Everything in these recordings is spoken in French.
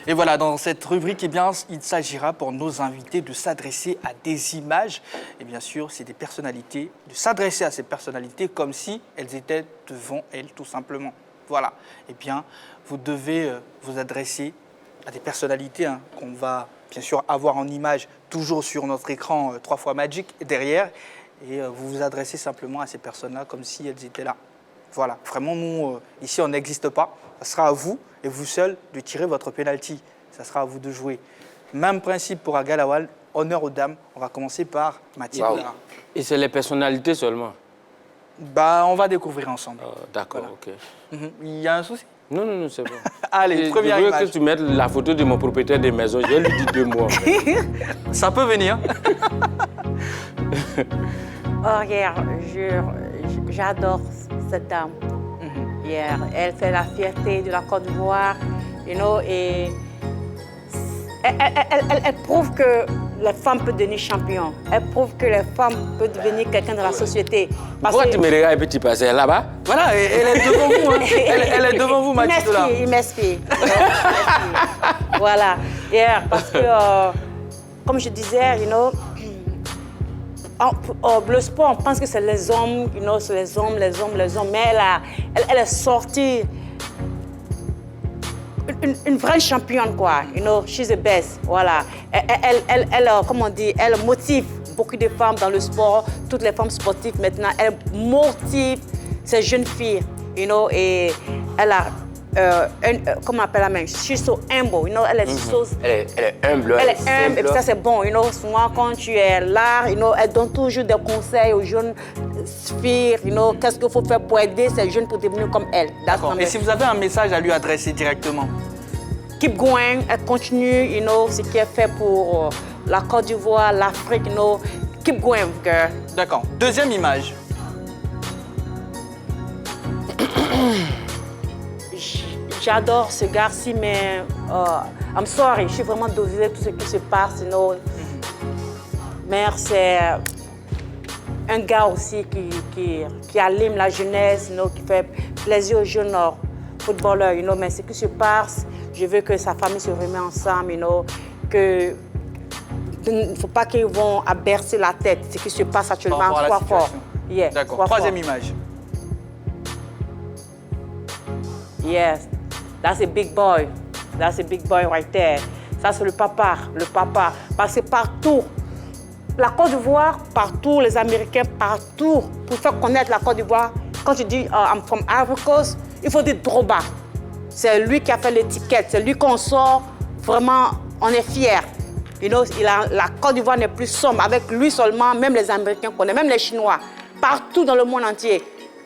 Et voilà, dans cette rubrique, eh bien, il s'agira pour nos invités de s'adresser à des images. Et bien sûr, c'est des personnalités, de s'adresser à ces personnalités comme si elles étaient devant elles, tout simplement. Voilà. Eh bien, vous devez vous adresser à des personnalités qu'on va bien sûr avoir en image toujours sur notre écran 3 fois Magic derrière. Et vous vous adressez simplement à ces personnes-là comme si elles étaient là. Voilà, vraiment, nous, ici, on n'existe pas. Ça sera à vous, et vous seul, de tirer votre penalty. Ça sera à vous de jouer. Même principe pour Agalawal, honneur aux dames. On va commencer par Mathilde. Wow. Et c'est les personnalités seulement? Bah, on va découvrir ensemble. D'accord, voilà. OK. Il y a un souci? Non, non, non, c'est bon. Allez, première image. Je veux que tu mettes la photo de mon propriétaire des maisons. Je lui dis 2 mots. Ça peut venir. Oh, regarde, j'adore cette dame. Yeah, elle fait la fierté de la Côte d'Ivoire, you know, et elle prouve que les femmes peuvent devenir champion. Elle prouve que les femmes peuvent devenir quelqu'un dans la société. Pourquoi tu me regardes petit passé là-bas? Voilà, elle est devant vous. Hein. Elle est devant vous, Mathilde. Il m'inspire. Voilà. Yeah, parce que, comme je disais, you know, le sport, on pense que c'est les hommes, you know, c'est les hommes. Mais elle est sortie une vraie championne, quoi. You know, she's the best. Voilà. Elle, comment on dit, elle motive beaucoup de femmes dans le sport, toutes les femmes sportives maintenant. Elle motive ces jeunes filles, you know, et elle a comment on appelle la main? She's so humble, you know, elle est humble. Elle est humble, et puis ça c'est bon, you know, souvent quand tu es là, you know, elle donne toujours des conseils aux jeunes filles, you know, qu'est-ce qu'il faut faire pour aider ces jeunes pour devenir comme elle. D'accord. Et si vous avez un message à lui adresser directement? Keep going, elle continue, you know, ce qu'elle fait pour la Côte d'Ivoire, l'Afrique, you know, keep going, girl. D'accord. Deuxième image. J'adore ce gars-ci, mais I'm sorry, je suis vraiment désolée de tout ce qui se passe. You know. Mais c'est un gars aussi qui allume la jeunesse, you know, qui fait plaisir aux jeunes footballeurs. You know. Mais ce qui se passe, je veux que sa famille se remette ensemble, you know, que il ne faut pas qu'ils vont bercer la tête. Ce qui se passe actuellement, soit fort. Yeah, d'accord. Troisième image. Yes. That's a big boy. That's a big boy right there. Ça, c'est le papa. Parce que partout, la Côte d'Ivoire, partout, les Américains, partout, pour faire connaître la Côte d'Ivoire, quand tu dis I'm from Ivory Coast, il faut dire Drogba. C'est lui qui a fait l'étiquette. C'est lui qu'on sort. Vraiment, on est fiers. You know, la Côte d'Ivoire n'est plus sombre. Avec lui seulement, même les Américains connaissent, même les Chinois. Partout dans le monde entier.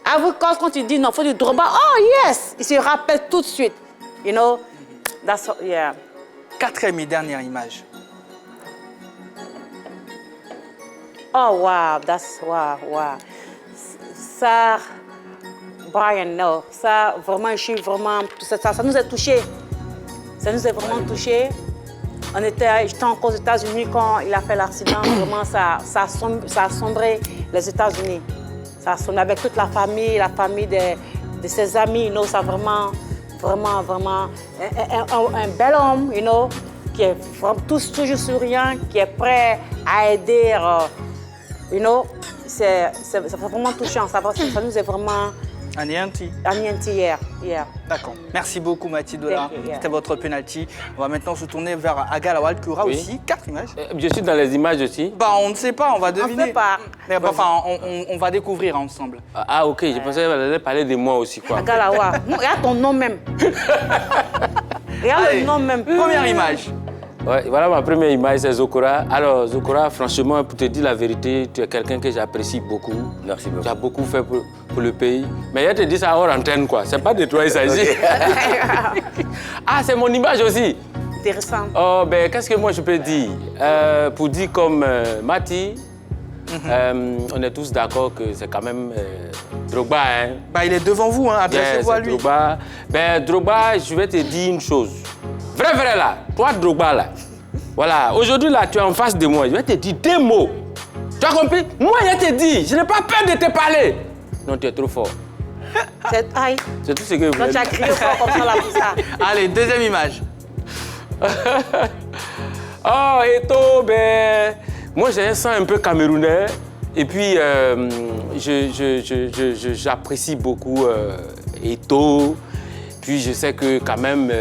Ivory Coast, quand tu dis non, il faut dire Drogba, oh yes! Il se rappelle tout de suite. You know, that's, yeah. Quatrième et dernière image. Oh, wow, that's, wow. Ça, Brian, non, ça, vraiment, je suis vraiment, ça nous a touchés. Ça nous a vraiment touchés. J'étais encore aux États-Unis quand il a fait l'accident. Vraiment, ça a sombré les États-Unis. Ça a sombré avec toute la famille de ses amis, you know, ça vraiment un bel homme, you know, qui est toujours souriant, qui est prêt à aider, you know, c'est vraiment touchant, ça nous est vraiment anéanti hier. Yeah. D'accord. Merci beaucoup Mathilde. C'était votre penalty. On va maintenant se tourner vers Agalawal qui aura aussi 4 images. Je suis dans les images aussi. Bah, on ne sait pas, on va deviner. On ne sait pas. Mais, enfin, on va découvrir ensemble. Ah, ok, je pensais qu'elle allait parler de moi aussi, quoi. Agalawal, regarde ton nom même. Regarde le nom même. Première image. Ouais, voilà ma première image, c'est Zokora. Alors, Zokora, franchement, pour te dire la vérité, tu es quelqu'un que j'apprécie beaucoup. Merci beaucoup. Tu as beaucoup fait pour le pays. Mais je te dis ça hors antenne, quoi. C'est pas de toi, il s'agit. Ah, c'est mon image aussi. Intéressant. Oh, ben, qu'est-ce que moi je peux dire? Pour dire comme Mati, on est tous d'accord que c'est quand même Drogba, hein. Bah, il est devant vous, hein. Adressez-vous à lui. Drogba. Ben, Drogba, je vais te dire une chose. Vrai là, toi Drogba là, voilà, aujourd'hui là, tu es en face de moi, je vais te dire 2 mots. Tu as compris? Moi, je te dis, je n'ai pas peur de te parler. Non, tu es trop fort. C'est tout ce que je voulais. Donc tu as crié fort comme ça là pour ça. Allez, deuxième image. Oh, Eto'o, ben, moi j'ai un sang un peu camerounais. Et puis, j'apprécie beaucoup Eto'o. Puis je sais que quand même,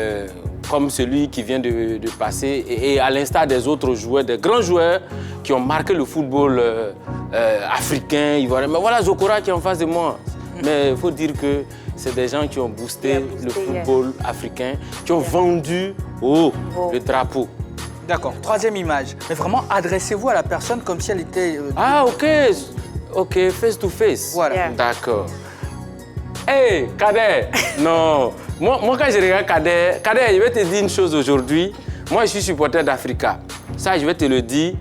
comme celui qui vient de passer, et à l'instar des autres joueurs, des grands joueurs qui ont marqué le football africain, ivoirien. Mais voilà Zokora qui est en face de moi. Mais il faut dire que c'est des gens qui ont boosté le football africain, qui ont vendu le drapeau. D'accord, troisième image. Mais vraiment, adressez-vous à la personne comme si elle était... Ah, ok. Ok, face to face. Voilà. Yeah. D'accord. Hey, Kader, non. Moi, quand je regarde Kader, je vais te dire une chose aujourd'hui. Moi, je suis supporter d'Africa. Ça, je vais te le dire.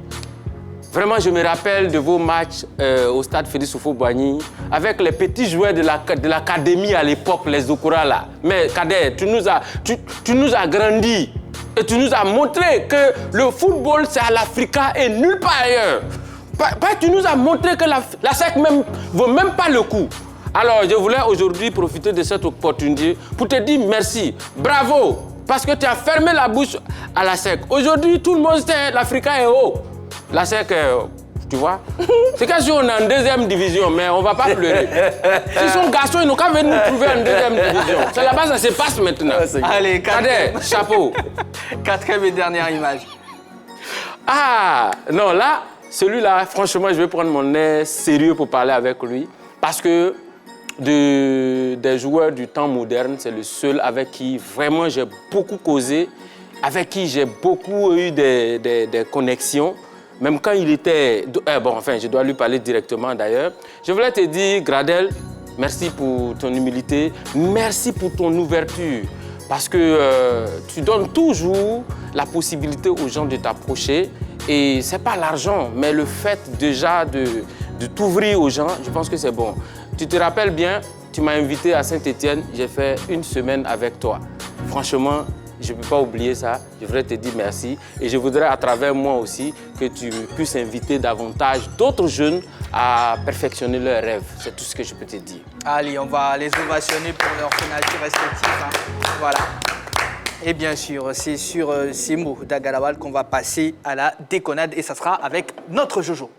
Vraiment, je me rappelle de vos matchs au stade Félix Houphouët-Boigny avec les petits joueurs de l'académie à l'époque, les Zokora là. Mais Kader, tu nous as grandis et tu nous as montré que le football, c'est à l'Africa et nulle part ailleurs. Tu nous as montré que la SEC même vaut même pas le coup. Alors, je voulais aujourd'hui profiter de cette opportunité pour te dire merci, bravo, parce que tu as fermé la bouche à la SEC. Aujourd'hui, tout le monde sait l'Africa est haut. La SEC, tu vois, c'est comme si on est en deuxième division, mais on ne va pas pleurer. S'ils sont garçons, ils n'ont qu'à venir nous trouver en deuxième division. C'est là-bas, ça se passe maintenant. Allez, Kader, chapeau. Quatrième et dernière image. Ah, non, là, celui-là, franchement, je vais prendre mon air sérieux pour parler avec lui. Parce que des joueurs du temps moderne, c'est le seul avec qui vraiment j'ai beaucoup causé, avec qui j'ai beaucoup eu des connexions. Même quand il était... bon, enfin, je dois lui parler directement d'ailleurs. Je voulais te dire, Gradel, merci pour ton humilité, merci pour ton ouverture. Parce que tu donnes toujours la possibilité aux gens de t'approcher. Et ce n'est pas l'argent, mais le fait déjà de t'ouvrir aux gens, je pense que c'est bon. Tu te rappelles bien, tu m'as invité à Saint-Étienne, j'ai fait une semaine avec toi. Franchement, je ne peux pas oublier ça. Je voudrais te dire merci. Et je voudrais à travers moi aussi que tu puisses inviter davantage d'autres jeunes à perfectionner leurs rêves. C'est tout ce que je peux te dire. Allez, on va les ovationner pour leurs pénaltys respectifs. Hein. Voilà. Et bien sûr, c'est sur ces mots d'Agalawal qu'on va passer à la déconnade et ça sera avec notre Jojo.